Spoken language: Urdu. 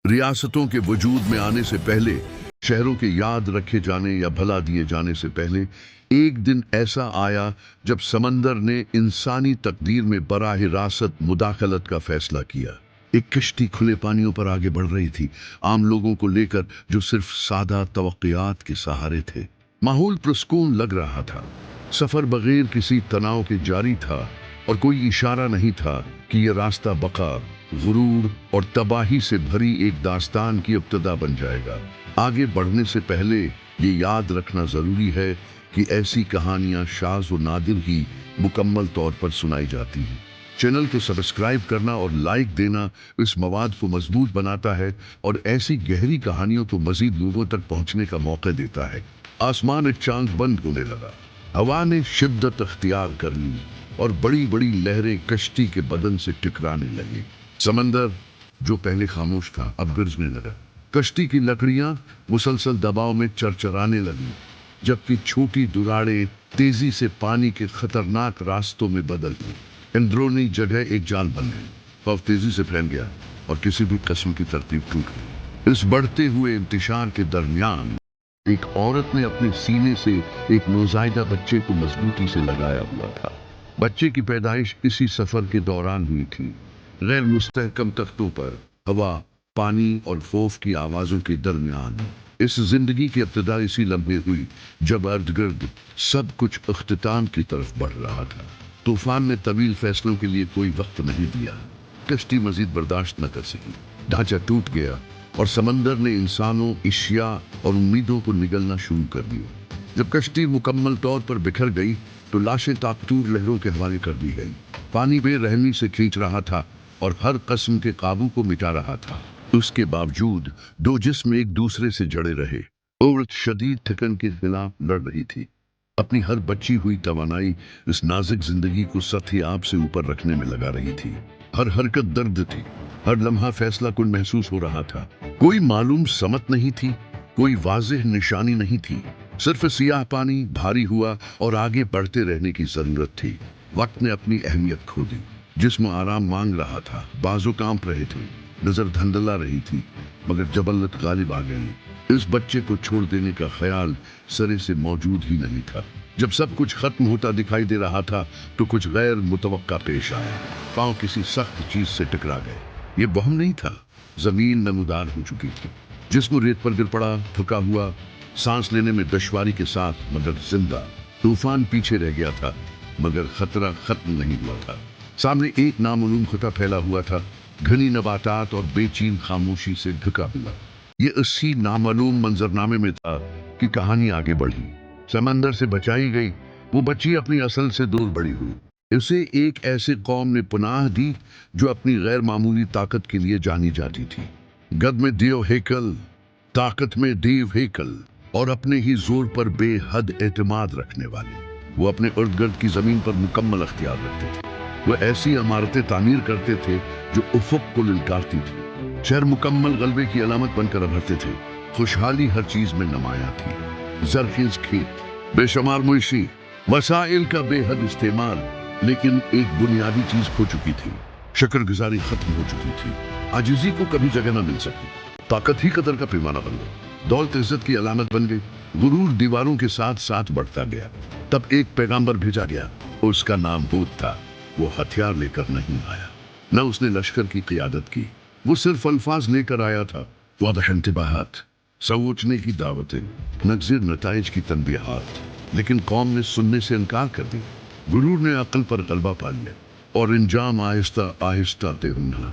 ریاستوں کے وجود میں آنے سے پہلے، شہروں کے یاد رکھے جانے یا بھلا دیے جانے سے پہلے، ایک دن ایسا آیا جب سمندر نے انسانی تقدیر میں براہ راست مداخلت کا فیصلہ کیا۔ ایک کشتی کھلے پانیوں پر آگے بڑھ رہی تھی، عام لوگوں کو لے کر جو صرف سادہ توقعات کے سہارے تھے۔ ماحول پرسکون لگ رہا تھا، سفر بغیر کسی تناؤ کے جاری تھا، اور کوئی اشارہ نہیں تھا کہ یہ راستہ بقا، غرور اور تباہی سے بھری ایک داستان کی ابتدا بن جائے گا۔ آگے بڑھنے سے پہلے یہ یاد رکھنا ضروری ہے کہ ایسی کہانیاں شاذ و نادر ہی مکمل طور پر سنائی جاتی ہیں۔ چینل کو سبسکرائب کرنا اور لائک دینا اس مواد کو مضبوط بناتا ہے اور ایسی گہری کہانیوں کو مزید لوگوں تک پہنچنے کا موقع دیتا ہے۔ آسمان اچانک بند ہونے لگا، ہوا نے شدت اختیار کر لی اور بڑی بڑی لہریں کشتی کے بدن سے ٹکرانے لگیں۔ سمندر جو پہلے خاموش تھا اب گرجنے لگا، کشتی کی لکڑیاں مسلسل دباؤ میں چرچرانے لگیں، جبکہ چھوٹی دراڑیں تیزی سے پانی کے خطرناک راستوں میں بدل گئیں۔ اندرونی جگہ ایک جال بن گئی، خوف تیزی سے پھیل گیا اور کسی بھی قسم کی ترتیب ٹوٹ گئی۔ اس بڑھتے ہوئے انتشار کے درمیان ایک عورت نے اپنے سینے سے ایک نوزائیدہ بچے کو مضبوطی سے لگایا ہوا تھا۔ بچے کی پیدائش اسی سفر کے دوران ہوئی تھی، غیر مستحکم تختوں پر، ہوا، پانی اور خوف کی آوازوں کے درمیان۔ اس زندگی کی ابتدا اسی لمحے ہوئی جب ارد گرد سب کچھ اختتام کی طرف بڑھ رہا تھا۔ طوفان نے طویل فیصلوں کے لیے کوئی وقت نہیں دیا، کشتی مزید برداشت نہ کر سکی، ڈھانچہ ٹوٹ گیا اور سمندر نے انسانوں، اشیاء اور امیدوں کو نگلنا شروع کر دیا۔ جب کشتی مکمل طور پر بکھر گئی تو لاشیں طاقتور لہروں کے حوالے کر دی گئی۔ پانی بے رحمی سے کھینچ رہا تھا اور ہر قسم کے قابو کو مٹا رہا تھا۔ اس کے باوجود دو جسم ایک دوسرے سے جڑے رہے۔ عورت شدید تھکن کے خلاف لڑ رہی تھی، اپنی ہر بچی ہوئی توانائی اس نازک زندگی کو سطح آب سے اوپر رکھنے میں لگا رہی تھی۔ ہر حرکت درد تھی، ہر لمحہ فیصلہ کن محسوس ہو رہا تھا۔ کوئی معلوم سمت نہیں تھی، کوئی واضح نشانی نہیں تھی، صرف سیاہ پانی بھاری ہوا اور آگے بڑھتے رہنے کی ضرورت تھی۔ وقت نے اپنی اہمیت کھو دی، جسم آرام مانگ رہا تھا، بازو کانپ رہے تھے، نظر دھندلا رہی تھی، مگر جبلت غالب آ گئی۔ اس بچے کو چھوڑ دینے کا خیال سرے سے موجود ہی نہیں تھا۔ جب سب کچھ ختم ہوتا دکھائی دے رہا تھا تو کچھ غیر متوقع پیش آیا۔ پاؤں کسی سخت چیز سے ٹکرا گئے۔ یہ وہم نہیں تھا، زمین نمودار ہو چکی تھی۔ جسم ریت پر گر پڑا، تھکا ہوا، سانس لینے میں دشواری کے ساتھ مگر زندہ۔ طوفان پیچھے رہ گیا تھا مگر خطرہ ختم نہیں ہوا تھا۔ سامنے ایک نامعلوم خطہ پھیلا ہوا تھا، گھنی نباتات اور بے چین خاموشی سے ڈھکا ہوا۔ یہ اسی نامعلوم منظرنامے میں تھا کہ کہانی آگے بڑھی، سمندر سے بچائی گئی، وہ بچی اپنی اصل سے دور بڑھی ہوئی۔ اسے ایک ایسے قوم نے پناہ دی جو اپنی غیر معمولی طاقت کے لیے جانی جاتی تھی۔ گد میں دیو ہیکل، طاقت میں دیو ہیکل، اور اپنے ہی زور پر بے حد اعتماد رکھنے والے۔ وہ اپنے ارد گرد کی زمین پر مکمل اختیار رکھتے تھے۔ وہ ایسی عمارتیں تعمیر کرتے تھے جو افق کو للکارتی تھی۔ شہر مکمل غلبے کی علامت بن کر ابھرتے تھے۔ خوشحالی ہر چیز میں نمایاں تھی، زرخیز کھیت، بے شمار مویشی، وسائل کا بے حد استعمال، لیکن ایک بنیادی چیز کھو چکی تھی، شکر گزاری ختم ہو چکی تھی۔ عاجزی کو کبھی جگہ نہ مل سکی، طاقت ہی قدر کا پیمانہ بن گئی، دولت عزت کی علامت بن گئی، غرور دیواروں کے ساتھ ساتھ بڑھتا گیا۔ تب ایک پیغامبر بھیجا گیا، اس کا نام ہوت تھا۔ وہ ہتھیار لے کر نہیں آیا، نہ اس نے لشکر کی قیادت کی، وہ صرف الفاظ لے کر آیا تھا، واضح انتباہات، سوچنے کی دعوتیں، نگزیر نتائج کی تنبیہات۔ لیکن قوم نے سننے سے انکار کر دیا، غرور نے عقل پر غلبہ پا لیا، اور انجام آہستہ آہستہ طے ہونا